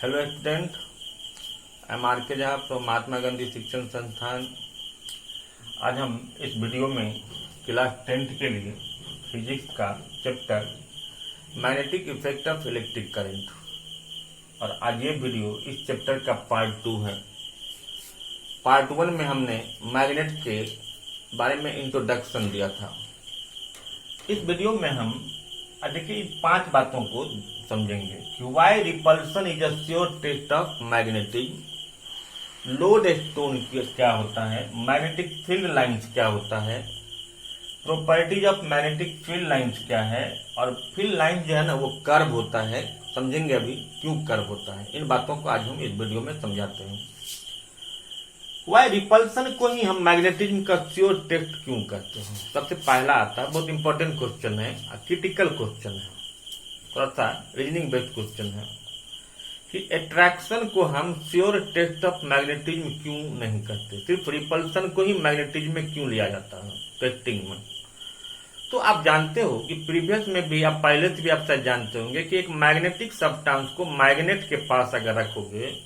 Hello student, I am R K Jha from Mahatma Gandhi शिक्षण संस्थान। आज हम इस वीडियो में क्लास 10th के लिए फिजिक्स का chapter magnetic effect of electric current, और आज ये वीडियो इस चैप्टर का पार्ट 2 है। पार्ट 1 में हमने मैग्नेट के बारे में इंट्रोडक्शन दिया था। इस वीडियो में हम देखिए 5 बातों को समझेंगे कि why repulsion is a sure test of magnetism, lode stone क्या होता है, मैग्नेटिक फील्ड लाइंस क्या होता है, properties of magnetic field lines क्या है, और फील्ड लाइन जो है ना वो कर्व होता है। समझेंगे अभी क्यों कर्व होता है। इन बातों को आज हम इस वीडियो में समझाते हैं। वाई रिपल्सन को ही हम मैग्नेटिज्म का श्योर टेस्ट क्यों कहते हैं। सबसे पहला आता है, बहुत इंपॉर्टेंट क्वेश्चन है, क्रिटिकल क्वेश्चन है, थोड़ा सा रीजनिंग बेस्ड क्वेश्चन है कि अट्रैक्शन को हम श्योर टेस्ट ऑफ मैग्नेटिज्म क्यों नहीं करते, सिर्फ रिपल्सन को ही मैग्नेटिज्म में क्यों लिया जाता है टेस्टिंग में। तो आप जानते हो कि प्रीवियस में भी, आप पहले से भी आप शायद जानते होंगे कि एक मैग्नेटिक सब्सटेंस को मैग्नेट के पास अगर रखोगे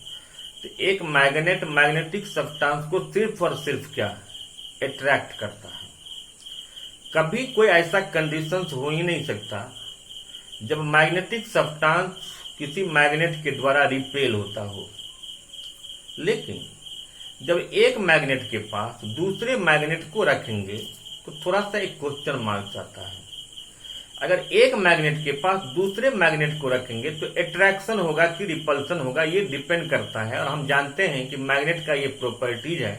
तो एक मैग्नेटिक सब्सटेंस को सिर्फ और सिर्फ क्या अट्रैक्ट करता है। कभी कोई ऐसा कंडीशंस हो ही नहीं सकता जब मैग्नेटिक सब्सटेंस किसी मैग्नेट के द्वारा रिपेल होता हो। लेकिन जब एक मैग्नेट के पास दूसरे मैग्नेट को रखेंगे तो थोड़ा सा एक क्वेश्चन मार्क आता है। अगर एक मैग्नेट के पास दूसरे मैग्नेट को रखेंगे तो अट्रैक्शन होगा कि रिपल्सन होगा, ये डिपेंड करता है। और हम जानते हैं कि मैग्नेट का ये प्रॉपर्टीज है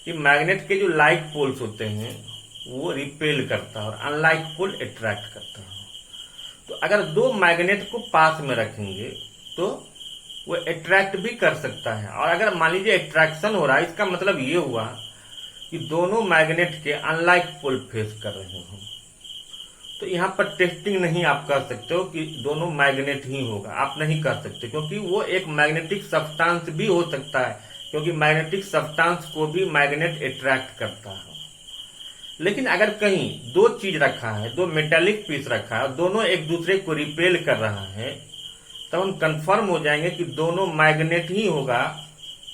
कि मैग्नेट के जो लाइक पोल्स होते हैं वो रिपेल करता है और अनलाइक पोल अट्रैक्ट करता है। तो अगर दो मैग्नेट को पास में रखेंगे तो वो अट्रैक्ट भी कर सकता है। और अगर मान लीजिए अट्रैक्शन हो रहा है, इसका मतलब ये हुआ कि दोनों मैग्नेट के अनलाइक पोल फेस कर रहे हो। तो यहाँ पर टेस्टिंग नहीं आप कर सकते हो कि दोनों मैग्नेट ही होगा, आप नहीं कर सकते, क्योंकि वो एक मैग्नेटिक सब्सटेंस भी हो सकता है, क्योंकि मैग्नेटिक सब्सटेंस को भी मैग्नेट अट्रैक्ट करता है। लेकिन अगर कहीं दो चीज रखा है, दो मेटेलिक पीस रखा है, दोनों एक दूसरे को रिपेल कर रहा है, तब हम कंफर्म हो जाएंगे कि दोनों मैग्नेट ही होगा,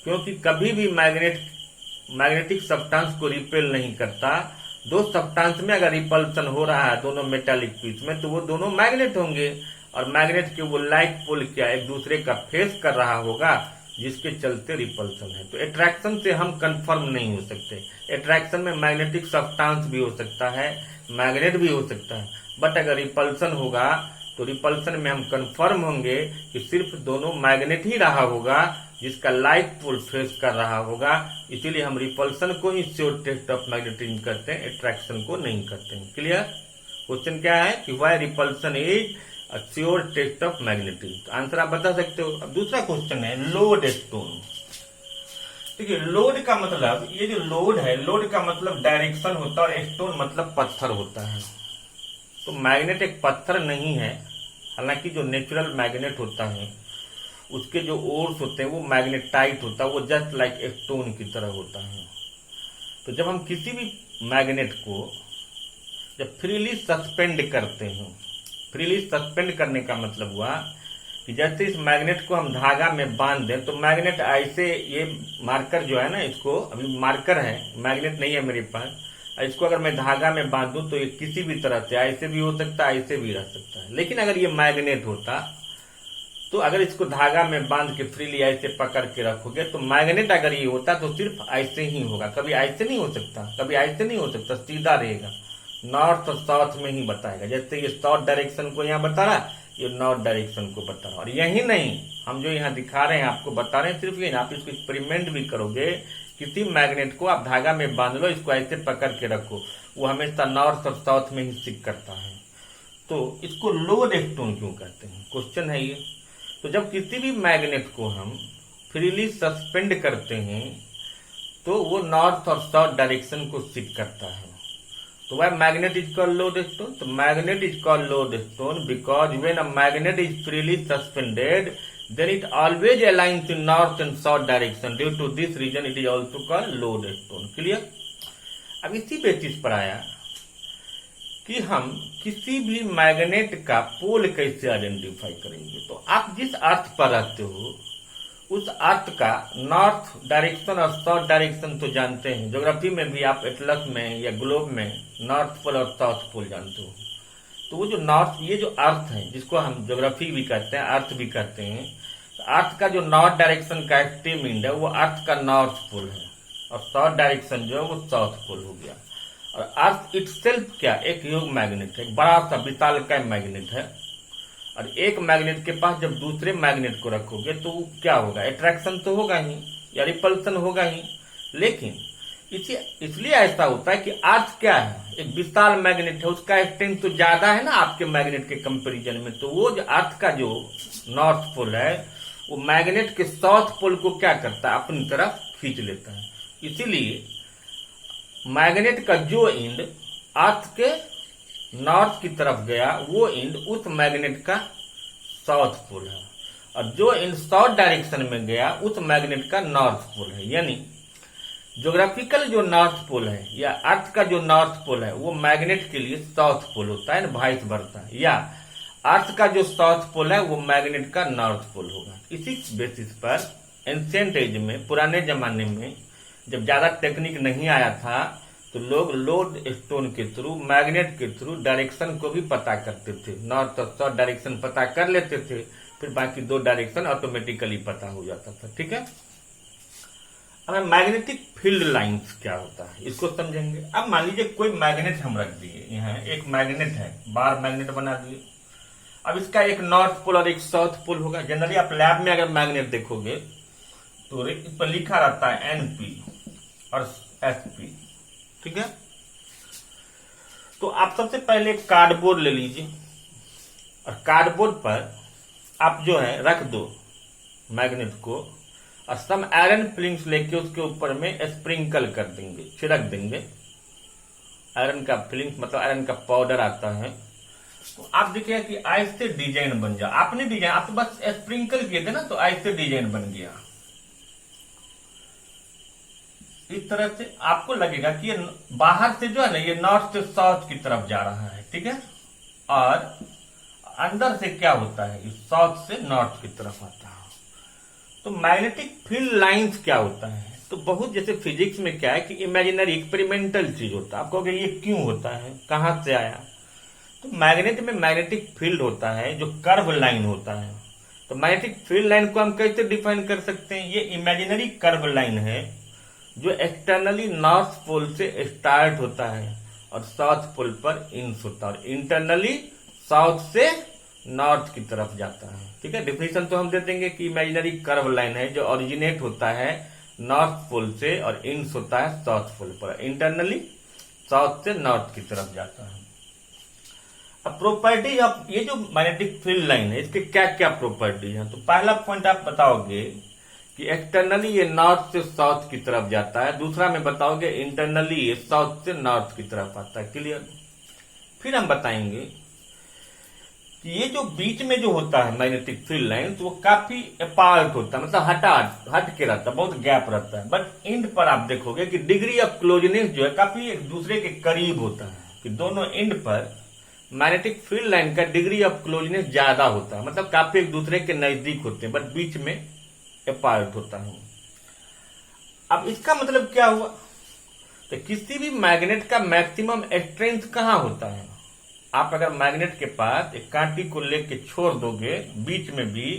क्योंकि कभी भी मैग्नेटिक सब्सटेंस को रिपेल नहीं करता। दो सब्सटेंस में अगर रिपल्सन हो रहा है दोनों मेटालिक पीस में, तो वो दोनों मैग्नेट होंगे, और मैग्नेट के वो लाइक पोल क्या एक दूसरे का फेस कर रहा होगा, जिसके चलते रिपल्सन है। तो अट्रैक्शन से हम कंफर्म नहीं हो सकते। अट्रैक्शन में मैग्नेटिक सब्सटेंस भी हो सकता है, मैग्नेट भी हो सकता है, बट अगर रिपल्सन होगा तो रिपल्सन में हम कंफर्म होंगे कि सिर्फ दोनों मैग्नेट ही रहा होगा, जिसका लाइक पोल फेस कर रहा होगा। इसीलिए हम रिपल्सन को ही श्योर टेस्ट ऑफ मैग्नेटिज्म करते हैं, अट्रैक्शन को नहीं करते हैं। क्लियर? क्वेश्चन क्या है कि why repulsion is a sure test of magnetism. तो आंसर आप बता सकते हो। अब दूसरा क्वेश्चन है लोड स्टोन। देखिए लोड का मतलब, ये जो लोड है, लोड का मतलब डायरेक्शन होता है, और स्टोन मतलब पत्थर होता है। तो मैग्नेट एक पत्थर नहीं है, हालांकि जो नेचुरल मैग्नेट होता है उसके जो ओर्स होते हैं वो मैग्नेटाइट होता है, वो जस्ट लाइक स्टोन की तरह होता है। तो जब हम किसी भी मैग्नेट को जब फ्रीली सस्पेंड करते हैं, फ्रीली सस्पेंड करने का मतलब हुआ कि जैसे इस मैग्नेट को हम धागा में बांध दें तो मैग्नेट ऐसे, ये मार्कर जो है ना, इसको अभी मार्कर है, मैग्नेट नहीं है मेरे पास, इसको अगर मैं धागा में बांध दूं तो ये किसी भी तरह से ऐसे भी हो सकता है, ऐसे भी रह सकता है। लेकिन अगर ये मैग्नेट होता तो अगर इसको धागा में बांध के फ्रीली ऐसे पकड़ के रखोगे तो मैग्नेट अगर ये होता तो सिर्फ ऐसे ही होगा, कभी ऐसे नहीं हो सकता, कभी ऐसे नहीं हो सकता, सीधा रहेगा, नॉर्थ और साउथ में ही बताएगा। जैसे ये साउथ डायरेक्शन को यहाँ बता रहा, ये नॉर्थ डायरेक्शन को बता रहा। और यही नहीं, हम जो यहाँ दिखा रहे हैं आपको बता रहे हैं सिर्फ ये, आप इसको एक्सपेरिमेंट भी करोगे, किसी मैग्नेट को आप धागा में बांध लो, इसको ऐसे पकड़ के रखो, वो हमेशा नॉर्थ और साउथ में ही स्टिक करता है। तो इसको लोड स्टोन क्यों कहते हैं, क्वेश्चन है ये। तो जब किसी भी मैग्नेट को हम फ्रीली सस्पेंड करते हैं तो वो नॉर्थ और साउथ डायरेक्शन को स्टिक करता है। तो why magnet is called lodestone? So magnet is called lodestone because when a magnet is freely suspended, then it always aligns in north and south direction. Due to this reason, it is also called lodestone. Clear? अब इसी basis पर आया कि हम किसी भी magnet का पोल कैसे आइडेंटिफाई करेंगे। तो आप जिस अर्थ पर रहते हो उस अर्थ का नॉर्थ डायरेक्शन और साउथ डायरेक्शन तो जानते हैं। ज्योग्राफी में भी आप एटलस में या ग्लोब में नॉर्थ पोल और साउथ पोल जानते हो। तो वो जो नॉर्थ, ये जो अर्थ है जिसको हम ज्योग्राफी भी कहते हैं, अर्थ भी कहते हैं, तो अर्थ का जो नॉर्थ डायरेक्शन का एक्सट्रीम एंड है वो अर्थ का नॉर्थ पोल है और साउथ डायरेक्शन जो है वो साउथ पोल हो गया। और अर्थ इटसेल्फ क्या, एक योग मैग्नेट है, एक बड़ा सा विशालकाय मैग्नेट है। और एक मैग्नेट के पास जब दूसरे मैग्नेट को रखोगे तो क्या होगा, अट्रैक्शन तो होगा ही या रिपल्सन होगा ही। लेकिन इसलिए ऐसा होता है कि अर्थ क्या है, एक विशाल मैग्नेट है, उसका स्ट्रेंथ तो ज्यादा है ना आपके मैग्नेट के कंपैरिजन में। तो वो जो अर्थ का जो नॉर्थ पोल है वो मैग्नेट के साउथ पोल को क्या करता है, अपनी तरफ खींच लेता है। इसीलिए मैग्नेट का जो एंड अर्थ के नॉर्थ की तरफ गया वो एंड उस मैग्नेट का साउथ पोल है, और जो एंड साउथ डायरेक्शन में गया उस मैग्नेट का नॉर्थ पोल है। यानी ज्योग्राफिकल जो नॉर्थ पोल है या अर्थ का जो नॉर्थ पोल है वो मैग्नेट के लिए साउथ पोल होता है, वाइस वर्सा, या अर्थ का जो साउथ पोल है वो मैग्नेट का नॉर्थ पोल होगा। इसी बेसिस पर एंशिएंट एज में, पुराने जमाने में जब ज्यादा टेक्निक नहीं आया था तो लोग लोड स्टोन के थ्रू, मैग्नेट के थ्रू डायरेक्शन को भी पता करते थे। नॉर्थ और साउथ डायरेक्शन पता कर लेते थे, फिर बाकी दो डायरेक्शन ऑटोमेटिकली पता हो जाता था। ठीक है, अब मैग्नेटिक फील्ड लाइंस क्या होता है इसको समझेंगे। अब मान लीजिए कोई मैग्नेट हम रख दिए, यहाँ एक मैग्नेट है, बार मैग्नेट बना दिए। अब इसका एक नॉर्थ पोल और एक साउथ पोल होगा। जनरली आप लैब में अगर मैग्नेट देखोगे तो इस पर लिखा रहता है NP और SP। ठीक है, तो आप सबसे पहले कार्डबोर्ड ले लीजिए और कार्डबोर्ड पर आप जो है रख दो मैग्नेट को, और सम आयरन फिलिंग्स लेके उसके ऊपर में स्प्रिंकल कर देंगे, छिड़क देंगे। आयरन का फिलिंग्स मतलब आयरन का पाउडर आता है। तो आप देखिएगा कि ऐसे डिजाइन बन जाए। आपने डिजाइन, आप तो बस स्प्रिंकल किए थे ना, तो ऐसे डिजाइन बन गया। इस तरह से आपको लगेगा कि ये बाहर से जो है ना ये नॉर्थ से साउथ की तरफ जा रहा है। ठीक है, और अंदर से क्या होता है, ये साउथ से नॉर्थ की तरफ आता है। तो मैग्नेटिक फील्ड लाइंस क्या होता है, तो बहुत जैसे फिजिक्स में क्या है कि इमेजिनरी एक्सपेरिमेंटल चीज होता है। आप कहोगे ये क्यों होता है, कहां से आया, तो मैग्नेट में मैग्नेटिक फील्ड होता है जो कर्व लाइन होता है। तो मैग्नेटिक फील्ड लाइन को हम कैसे डिफाइन कर सकते हैं, ये इमेजिनरी कर्व लाइन है जो एक्सटर्नली नॉर्थ पोल से स्टार्ट होता है और साउथ पोल पर इंस होता है, और इंटरनली साउथ से नॉर्थ की तरफ जाता है। ठीक है, डिफिनेशन तो हम दे देंगे कि इमेजिनरी कर्व लाइन है जो ओरिजिनेट होता है नॉर्थ पोल से और इंस होता है साउथ पोल पर, इंटरनली साउथ से नॉर्थ की तरफ जाता है। अब प्रॉपर्टी ऑफ ये जो मैग्नेटिक फील्ड लाइन है इसके क्या क्या प्रॉपर्टी है, तो पहला पॉइंट आप बताओगे कि एक्सटर्नली ये नॉर्थ से साउथ की तरफ जाता है, दूसरा में बताओगे इंटरनली ये साउथ से नॉर्थ की तरफ आता है। क्लियर, फिर हम बताएंगे कि ये जो बीच में जो होता है मैग्नेटिक फील्ड लाइन तो वो काफी अपार्ट होता है, मतलब हट के रहता है, बहुत गैप रहता है। बट एंड पर आप देखोगे कि डिग्री ऑफ क्लोजनेस जो है काफी एक दूसरे के करीब होता है, कि दोनों एंड पर मैग्नेटिक फील्ड लाइन का डिग्री ऑफ क्लोजनेस ज्यादा होता है, मतलब काफी एक दूसरे के नजदीक होते हैं, बट बीच में अपार्ट होता है। अब इसका मतलब क्या हुआ, तो किसी भी मैग्नेट का मैक्सिमम स्ट्रेंथ कहां होता है। आप अगर मैग्नेट के पास एक कांटी को लेके छोड़ दोगे बीच में भी,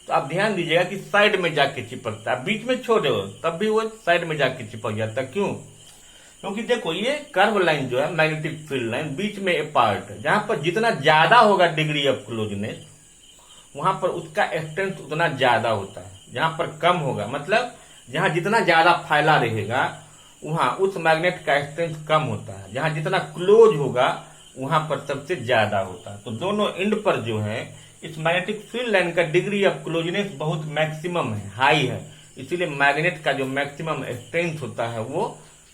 तो आप ध्यान दीजिएगा कि साइड में जाके चिपकता है। बीच में छोड़ दो तब भी वो साइड में जाके चिपक जाता है। क्यों, क्योंकि देखो ये कर्व लाइन जो है मैग्नेटिक फील्ड लाइन बीच में अपार्ट है, जहां पर जितना ज्यादा होगा डिग्री ऑफ क्लोजनेस वहां पर उसका स्ट्रेंथ उतना ज्यादा होता है। जहां पर कम होगा मतलब जहां जितना ज्यादा फैला रहेगा वहां उस मैग्नेट का स्ट्रेंथ कम होता है, जहां जितना क्लोज होगा वहां पर सबसे ज्यादा होता है। तो दोनों एंड पर जो है इस मैग्नेटिक फील्ड लाइन का डिग्री ऑफ क्लोजनेस बहुत मैक्सिमम है, हाई है। इसीलिए मैग्नेट का जो मैक्सिमम स्ट्रेंथ होता है वो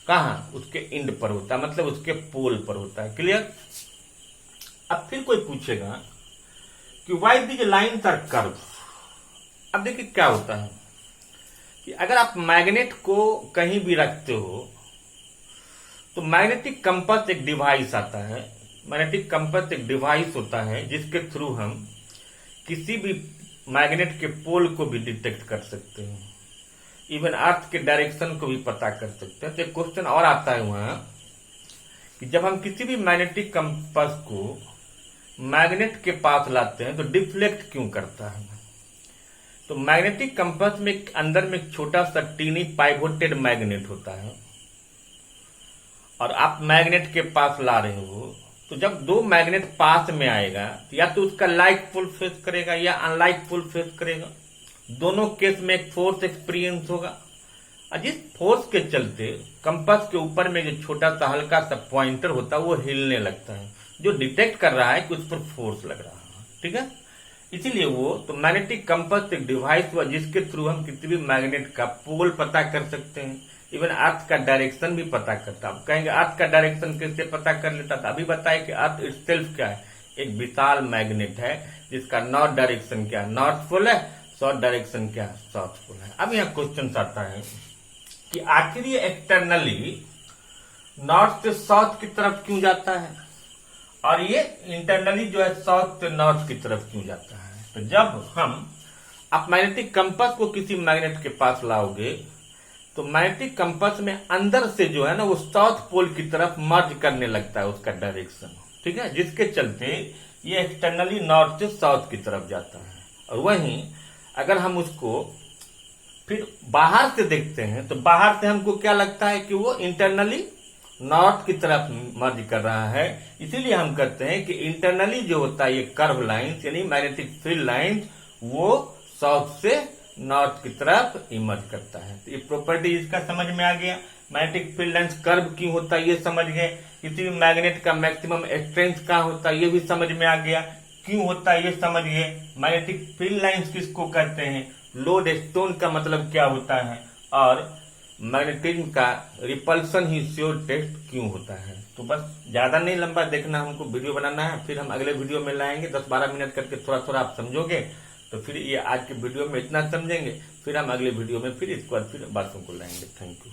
कहां, उसके एंड पर होता है, मतलब उसके पोल पर होता है। क्लियर, अब फिर कोई पूछेगा कि why these lines are curve. अब देखिए क्या होता है कि अगर आप मैग्नेट को कहीं भी रखते हो तो मैग्नेटिक कंपास एक डिवाइस आता है मैग्नेटिक कंपास एक डिवाइस होता है जिसके थ्रू हम किसी भी मैग्नेट के पोल को भी डिटेक्ट कर सकते हैं, इवन अर्थ के डायरेक्शन को भी पता कर सकते हैं। तो एक क्वेश्चन और आता है वहां कि जब हम किसी भी मैग्नेटिक कंपास को मैग्नेट के पास लाते हैं तो डिफ्लेक्ट क्यों करता है। तो मैग्नेटिक कंपास में अंदर में एक छोटा सा टीनी पाइवोटेड मैग्नेट होता है और आप मैग्नेट के पास ला रहे हो, तो जब दो मैग्नेट पास में आएगा तो या तो उसका लाइक पोल फेस करेगा या अनलाइक पोल फेस करेगा। दोनों केस में एक फोर्स एक्सपीरियंस होगा और जिस फोर्स के चलते कंपास के ऊपर में जो छोटा सा हल्का सा पॉइंटर होता है वो हिलने लगता है, जो डिटेक्ट कर रहा है कि उस पर फोर्स लग रहा है। ठीक है, इसीलिए वो तो मैग्नेटिक कंपास एक डिवाइस हुआ जिसके थ्रू हम किसी भी मैग्नेट का पोल पता कर सकते हैं, इवन अर्थ का डायरेक्शन भी पता करता। आप कहेंगे अर्थ का डायरेक्शन कैसे पता कर लेता था, अभी बताए कि अर्थ इटसेल्फ क्या है, एक विशाल मैग्नेट है जिसका नॉर्थ डायरेक्शन क्या है, नॉर्थ पोल है, साउथ डायरेक्शन क्या है, साउथ पोल है। अब यहाँ क्वेश्चन आता है कि आखिर ये एक्सटर्नली नॉर्थ से साउथ की तरफ क्यों जाता है और ये इंटरनली जो है साउथ से नॉर्थ की तरफ क्यों जाता है। तो जब आप मैग्नेटिक कंपास को किसी मैग्नेट के पास लाओगे तो मैग्नेटिक कंपास में अंदर से जो है ना वो साउथ पोल की तरफ मर्ज करने लगता है उसका डायरेक्शन। ठीक है, जिसके चलते ये एक्सटर्नली नॉर्थ से साउथ की तरफ जाता है। और वहीं अगर हम उसको फिर बाहर से देखते हैं तो बाहर से हमको क्या लगता है कि वो इंटरनली नॉर्थ की तरफ मर्ज कर रहा है। इसीलिए हम कहते हैं कि इंटरनली जो होता है ये कर्व लाइंस यानी मैग्नेटिक फील्ड लाइंस वो साउथ से नॉर्थ की तरफ इमर्ज करता है। तो ये प्रॉपर्टी इसका समझ में आ गया। मैग्नेटिक फील्ड लाइंस कर्व क्यों होता है ये समझ गए। किसी भी मैग्नेट का मैक्सिमम स्ट्रेंथ कहाँ होता है ये भी समझ में आ गया, क्यों होता है ये समझ गए। मैग्नेटिक फील्ड लाइंस किसको कहते हैं, लोड स्टोन का मतलब क्या होता है, और मैग्नेटिज्म का रिपल्सन ही श्योर टेस्ट क्यों होता है। तो बस ज्यादा नहीं लंबा देखना, हमको वीडियो बनाना है, फिर हम अगले वीडियो में लाएंगे 10-12 मिनट करके, थोड़ा थोड़ा आप समझोगे तो फिर ये आज के वीडियो में इतना समझेंगे, फिर हम अगले वीडियो में फिर इसके बाद फिर बातों को लाएंगे। Thank you.